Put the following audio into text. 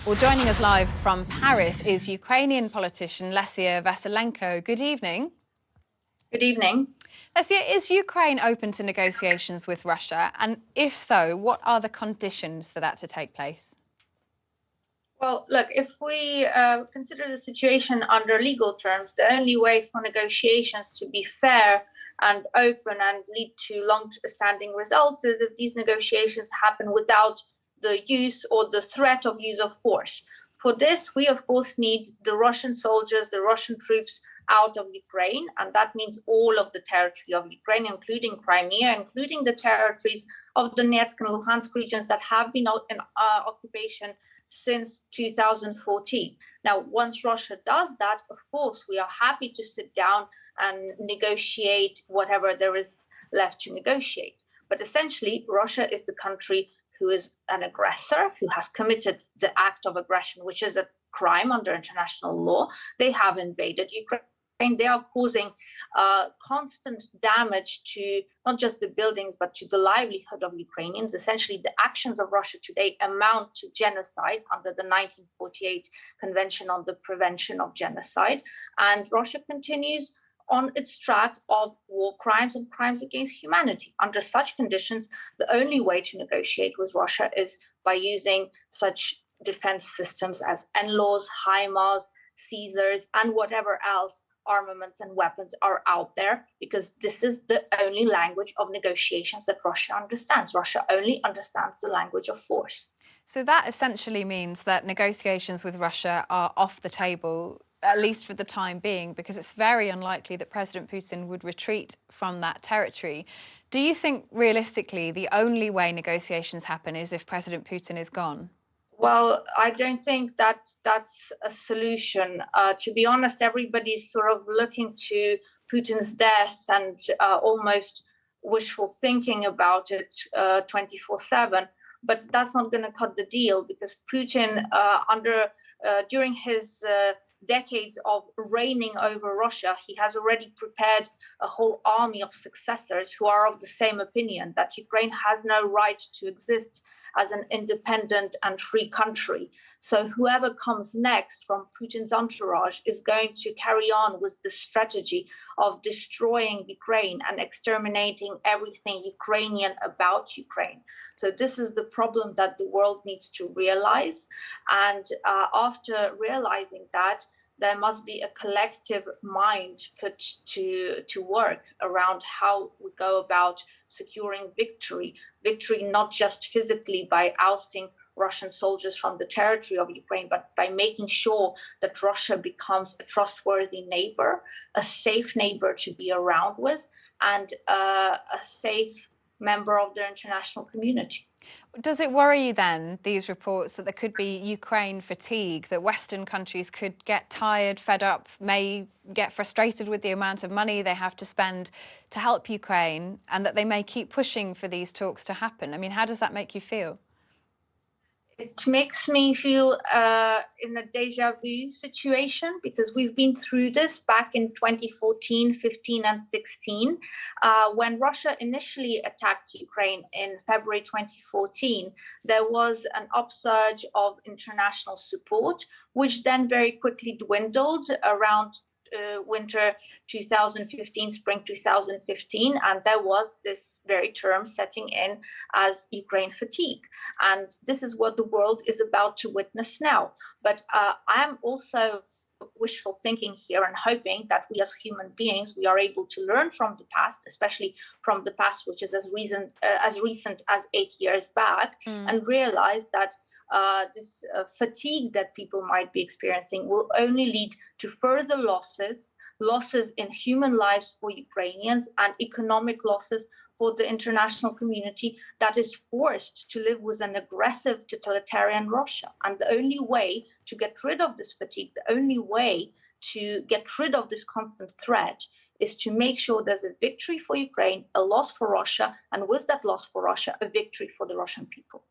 Well, joining us live from Paris is Ukrainian politician Lesia Vasylenko. Good evening. Good evening. Lesia, is Ukraine open to negotiations with Russia? And if so, what are the conditions for that to take place? Well, look, if we consider the situation under legal terms, the only way for negotiations to be fair and open and lead to long-standing results is if these negotiations happen without the use or the threat of use of force. For this, we of course need the Russian soldiers, the Russian troops out of Ukraine, and that means all of the territory of Ukraine, including Crimea, including the territories of Donetsk and Luhansk regions that have been in occupation since 2014. Now, once Russia does that, of course, we are happy to sit down and negotiate whatever there is left to negotiate. But essentially, Russia is the country who is an aggressor, who has committed the act of aggression, which is a crime under international law. They have invaded Ukraine. They are causing constant damage to not just the buildings, but to the livelihood of Ukrainians. Essentially, the actions of Russia today amount to genocide under the 1948 Convention on the Prevention of Genocide. And Russia continues on its track of war crimes and crimes against humanity. Under such conditions, the only way to negotiate with Russia is by using such defense systems as NLAWs, HIMARS, Caesars, and whatever else armaments and weapons are out there, because this is the only language of negotiations that Russia understands. Russia only understands the language of force. So that essentially means that negotiations with Russia are off the table, at least for the time being, because it's very unlikely that President Putin would retreat from that territory. Do you think realistically the only way negotiations happen is if President Putin is gone? Well, I don't think that that's a solution. To be honest, everybody's sort of looking to Putin's death and almost wishful thinking about it 24/7. But that's not going to cut the deal, because Putin, during his decades of reigning over Russia, he has already prepared a whole army of successors who are of the same opinion, that Ukraine has no right to exist as an independent and free country. So whoever comes next from Putin's entourage is going to carry on with the strategy of destroying Ukraine and exterminating everything Ukrainian about Ukraine. So this is the problem that the world needs to realize. And after realizing that, there must be a collective mind put to work around how we go about securing victory. Victory not just physically by ousting Russian soldiers from the territory of Ukraine, but by making sure that Russia becomes a trustworthy neighbor, a safe neighbor to be around with, and a safe member of the international community. Does it worry you then, these reports, that there could be Ukraine fatigue, that Western countries could get tired, fed up, may get frustrated with the amount of money they have to spend to help Ukraine, and that they may keep pushing for these talks to happen? I mean, how does that make you feel? It makes me feel in a deja vu situation, because we've been through this back in 2014, 15, and 16. When Russia initially attacked Ukraine in February 2014, there was an upsurge of international support, which then very quickly dwindled around winter 2015, spring 2015, and there was this very term setting in as Ukraine fatigue. And this is what the world is about to witness now. But I'm also wishful thinking here and hoping that we as human beings, we are able to learn from the past, especially from the past, which is as recent as 8 years back, and realize that this fatigue that people might be experiencing will only lead to further losses in human lives for Ukrainians, and economic losses for the international community that is forced to live with an aggressive totalitarian Russia. And the only way to get rid of this fatigue, the only way to get rid of this constant threat, is to make sure there's a victory for Ukraine, a loss for Russia, and with that loss for Russia, a victory for the Russian people.